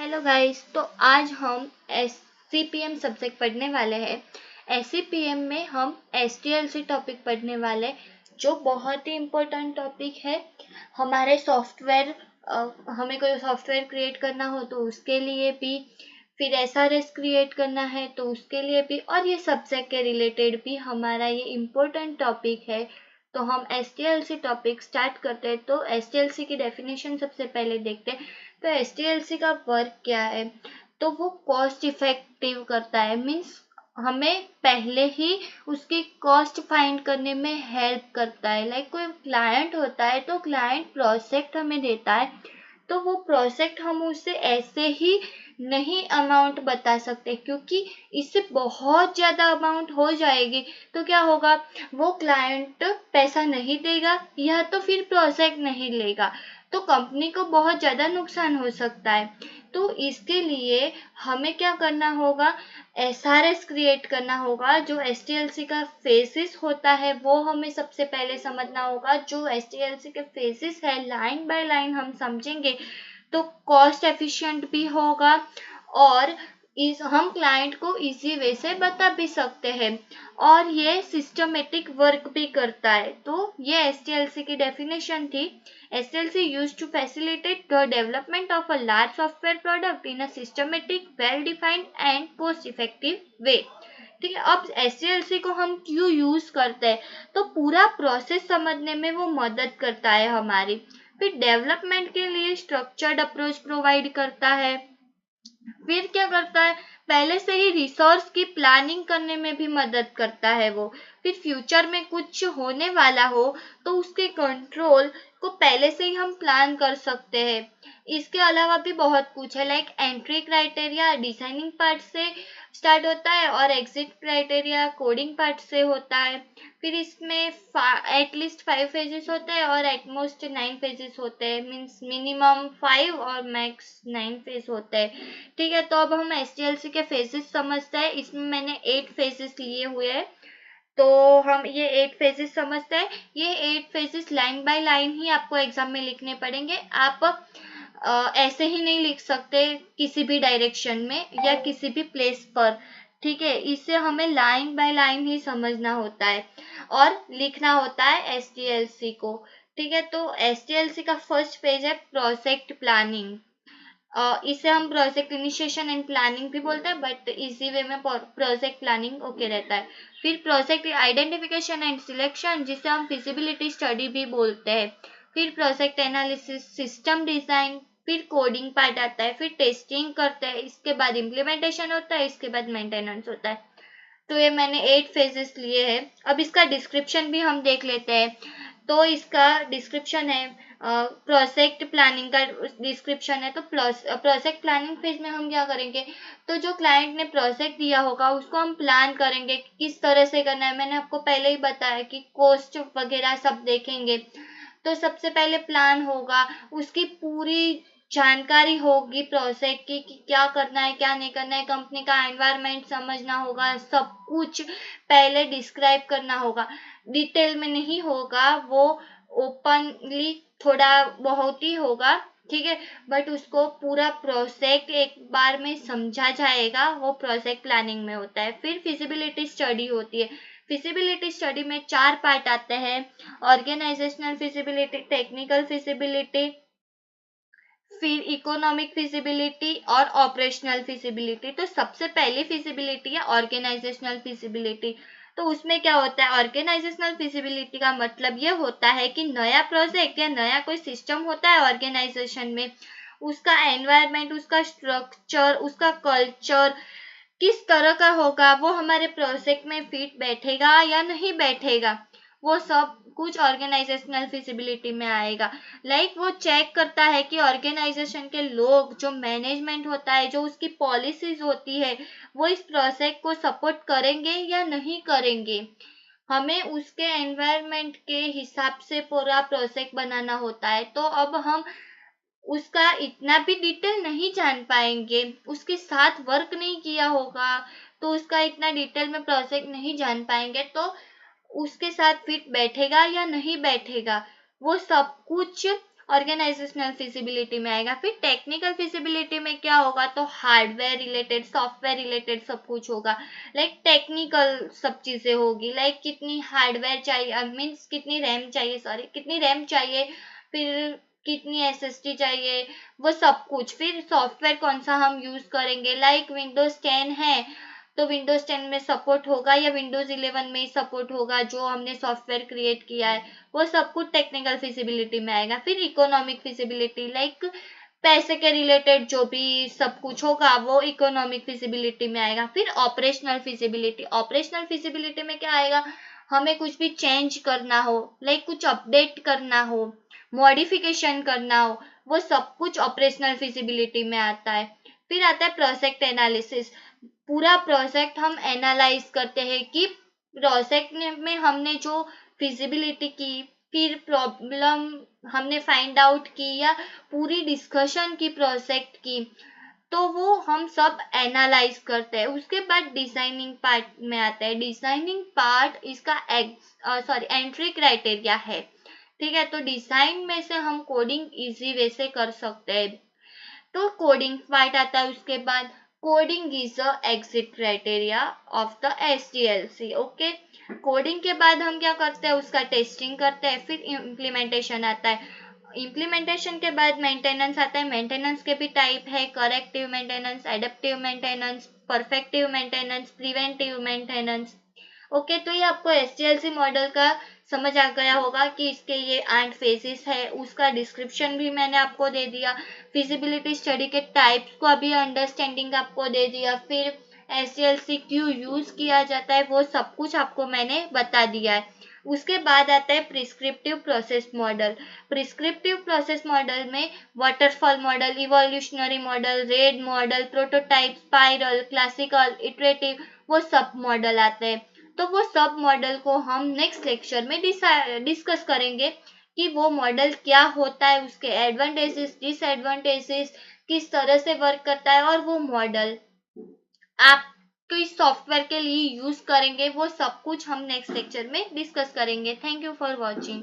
Hello guys, तो आज हम SCPM सब्जेक्ट पढ़ने वाले हैं। SCPM में हम SDLC टॉपिक पढ़ने वाले, जो बहुत ही इम्पोर्टेंट टॉपिक है हमारे सॉफ्टवेयर। हमें कोई सॉफ्टवेयर क्रिएट करना हो तो उसके लिए भी, फिर SRS क्रिएट करना है तो उसके लिए भी, और ये सब्जेक्ट के रिलेटेड भी हमारा ये इम्पोर्टेंट टॉपिक है। तो हम SDLC टॉपिक स्टार्ट करते हैं। तो SDLC की डेफिनेशन सबसे पहले देखते हैं। तो SDLC का वर्क क्या है? तो वो कॉस्ट इफेक्टिव करता है, मीन्स हमें पहले ही उसकी कॉस्ट फाइंड करने में हेल्प करता है। लाइक कोई क्लाइंट होता है तो क्लाइंट प्रोजेक्ट हमें देता है, तो वो प्रोजेक्ट हम उससे ऐसे ही नहीं अमाउंट बता सकते, क्योंकि इससे बहुत ज़्यादा अमाउंट हो जाएगी तो क्या होगा, वो क्लाइंट पैसा नहीं देगा या तो फिर प्रोजेक्ट नहीं लेगा, तो कंपनी को बहुत ज़्यादा नुकसान हो सकता है। तो इसके लिए हमें क्या करना होगा, SRS क्रिएट करना होगा। जो SDLC का फेसिस होता है वो हमें सबसे पहले समझना होगा। जो SDLC के फेसिस है, लाइन बाय लाइन हम समझेंगे तो कॉस्ट एफिशिएंट भी होगा और हम क्लाइंट को इजी वे से बता भी सकते हैं, और ये सिस्टमेटिक वर्क भी करता है। तो ये SDLC की डेफिनेशन थी। SDLC used to facilitate the development of a large software product in a systematic, well-defined and cost-effective way। ठीक है, अब SDLC को हम क्यों यूज करते हैं? तो पूरा प्रोसेस समझने में वो मदद करता है हमारी। फिर डेवलपमेंट के लिए स्ट्रक्चर्ड अप्रोच प्रोवाइड करता है। फिर क्या करता है, पहले से ही रिसोर्स की प्लानिंग करने में भी मदद करता है वो। फिर फ्यूचर में कुछ होने वाला हो तो उसके कंट्रोल को पहले से ही हम प्लान कर सकते हैं। इसके अलावा भी बहुत कुछ है, like entry criteria designing part से स्टार्ट होता है और एग्जिट क्राइटेरिया कोडिंग पार्ट से होता है। फिर इसमें एटलीस्ट 5 फेजेस होते हैं और एटमोस्ट 9 फेजेस होते हैं, मीन्स मिनिमम 5 और मैक्स 9 फेज होते हैं। ठीक है, तो अब हम SDLC के फेजेस समझते हैं। इसमें मैंने 8 फेजेस लिए हुए हैं, तो हम ये 8 फेजेस समझते हैं। ये 8 फेजेस लाइन बाय लाइन ही आपको एग्जाम में लिखने पड़ेंगे। आप ऐसे ही नहीं लिख सकते किसी भी डायरेक्शन में या किसी भी प्लेस पर। ठीक है, इसे हमें लाइन बाय लाइन ही समझना होता है और लिखना होता है SDLC को। ठीक है, तो SDLC का फर्स्ट पेज है प्रोजेक्ट प्लानिंग। इसे हम प्रोजेक्ट इनिशिएशन एंड प्लानिंग भी बोलते हैं, बट इजी वे में प्रोजेक्ट प्लानिंग ओके रहता है। फिर प्रोजेक्ट आइडेंटिफिकेशन एंड सिलेक्शन, जिसे हम फिजिबिलिटी स्टडी भी बोलते हैं। फिर प्रोजेक्ट एनालिसिस, सिस्टम डिजाइन, फिर कोडिंग पार्ट आता है, फिर टेस्टिंग करते हैं, इसके बाद इम्प्लीमेंटेशन होता है, इसके बाद मेंटेनेंस होता है। तो ये मैंने 8 फेजेस लिए हैं। अब इसका डिस्क्रिप्शन भी हम देख लेते हैं। तो इसका डिस्क्रिप्शन है, प्रोजेक्ट प्लानिंग का डिस्क्रिप्शन है। तो प्रोजेक्ट प्लानिंग फेज में हम क्या करेंगे, तो जो क्लाइंट ने प्रोजेक्ट दिया होगा उसको हम प्लान करेंगे कि किस तरह से करना है। मैंने आपको पहले ही बताया कि कॉस्ट वगैरह सब देखेंगे। तो सबसे पहले प्लान होगा, उसकी पूरी जानकारी होगी प्रोजेक्ट की कि क्या करना है क्या नहीं करना है, कंपनी का एनवायरनमेंट समझना होगा, सब कुछ पहले डिस्क्राइब करना होगा। डिटेल में नहीं होगा, वो ओपनली थोड़ा बहुत ही होगा। ठीक है, बट उसको पूरा प्रोजेक्ट एक बार में समझा जाएगा, वो प्रोजेक्ट प्लानिंग में होता है। फिर फिजिबिलिटी स्टडी होती है। फिजिबिलिटी स्टडी में 4 पार्ट आते हैं, ऑर्गेनाइजेशनल फिजिबिलिटी, टेक्निकल फिजिबिलिटी, फिर इकोनॉमिक फिजिबिलिटी और ऑपरेशनल फिजिबिलिटी। तो सबसे पहली फिजिबिलिटी है ऑर्गेनाइजेशनल फिजिबिलिटी। तो उसमें क्या होता है, ऑर्गेनाइजेशनल फिजिबिलिटी का मतलब ये होता है कि नया प्रोजेक्ट या नया कोई सिस्टम होता है ऑर्गेनाइजेशन में, उसका एनवायरनमेंट, उसका स्ट्रक्चर, उसका कल्चर किस तरह का होगा, वो हमारे प्रोजेक्ट में फिट बैठेगा या नहीं बैठेगा, वो सब कुछ ऑर्गेनाइजेशनल फिजिबिलिटी में आएगा। लाइक वो चेक करता है कि ऑर्गेनाइजेशन के लोग, जो मैनेजमेंट होता है, जो उसकी पॉलिसीज होती है, वो इस प्रोजेक्ट को सपोर्ट करेंगे या नहीं करेंगे। हमें उसके एनवायरनमेंट के हिसाब से पूरा प्रोजेक्ट बनाना होता है। तो अब हम उसका इतना भी डिटेल नहीं जान पाएंगे, उसके साथ वर्क नहीं किया होगा तो उसका इतना डिटेल में प्रोजेक्ट नहीं जान पाएंगे, तो उसके साथ फिट बैठेगा या नहीं बैठेगा, वो सब कुछ ऑर्गेनाइजेशनल फिजिबिलिटी में आएगा। फिर टेक्निकल फिजिबिलिटी में क्या होगा, तो हार्डवेयर रिलेटेड, सॉफ्टवेयर रिलेटेड सब कुछ होगा। लाइक टेक्निकल सब चीजें होगी, लाइक कितनी हार्डवेयर चाहिए, मीन्स कितनी रैम चाहिए, कितनी रैम चाहिए, फिर कितनी एसएसडी चाहिए, वो सब कुछ। फिर सॉफ्टवेयर कौन सा हम यूज करेंगे, लाइक विंडोज 10 है तो विंडोज 10 में सपोर्ट होगा या विंडोज 11 में ही सपोर्ट होगा, जो हमने सॉफ्टवेयर क्रिएट किया है वो सब कुछ टेक्निकल फिजिबिलिटी में आएगा। फिर इकोनॉमिक फिजिबिलिटी, लाइक पैसे के रिलेटेड जो भी सब कुछ होगा वो इकोनॉमिक फिजिबिलिटी में आएगा। फिर ऑपरेशनल फिजिबिलिटी, ऑपरेशनल फिजिबिलिटी में क्या आएगा, हमें कुछ भी चेंज करना हो, लाइक कुछ अपडेट करना हो, मॉडिफिकेशन करना हो, वो सब कुछ ऑपरेशनल फिजिबिलिटी में आता है। फिर आता है प्रोजेक्ट एनालिसिस, पूरा प्रोजेक्ट हम एनालाइज करते हैं कि प्रोजेक्ट में हमने जो फिजिबिलिटी की, फिर प्रॉब्लम हमने फाइंड आउट की या पूरी डिस्कशन की प्रोजेक्ट की, तो वो हम सब एनालाइज करते हैं। उसके बाद डिजाइनिंग पार्ट में आता है। डिजाइनिंग पार्ट इसका एंट्री क्राइटेरिया है, ठीक है। तो डिजाइन में से हम कोडिंग इजी वे से कर सकते हैं, तो कोडिंग पार्ट आता है। उसके बाद coding is a exit criteria of the SDLC, okay. Coding के बाद हम क्या करते हैं, उसका टेस्टिंग करते हैं। फिर इम्प्लीमेंटेशन आता है। इम्प्लीमेंटेशन के बाद मेंटेनेंस आता है। मेंटेनेंस के भी टाइप है, corrective maintenance, adaptive maintenance, perfective maintenance, preventive maintenance, okay. तो ये आपको SDLC मॉडल का समझ आ गया होगा कि इसके ये 8 फेजेस है। उसका डिस्क्रिप्शन भी मैंने आपको दे दिया, फिजिबिलिटी स्टडी के टाइप्स को अभी अंडरस्टैंडिंग आपको दे दिया, फिर SDLC क्यों यूज किया जाता है वो सब कुछ आपको मैंने बता दिया है। उसके बाद आता है prescriptive process model. Prescriptive process model में waterfall model, evolutionary model, RAD model, prototype, spiral, classical, iterative, वो सब मॉडल आते हैं। तो वो सब मॉडल को हम नेक्स्ट लेक्चर में डिस्कस करेंगे कि वो मॉडल क्या होता है, उसके एडवांटेजेस, डिसएडवांटेजेस, किस तरह से वर्क करता है, और वो मॉडल आप किस सॉफ्टवेयर के लिए यूज करेंगे, वो सब कुछ हम नेक्स्ट लेक्चर में डिस्कस करेंगे। Thank you for watching.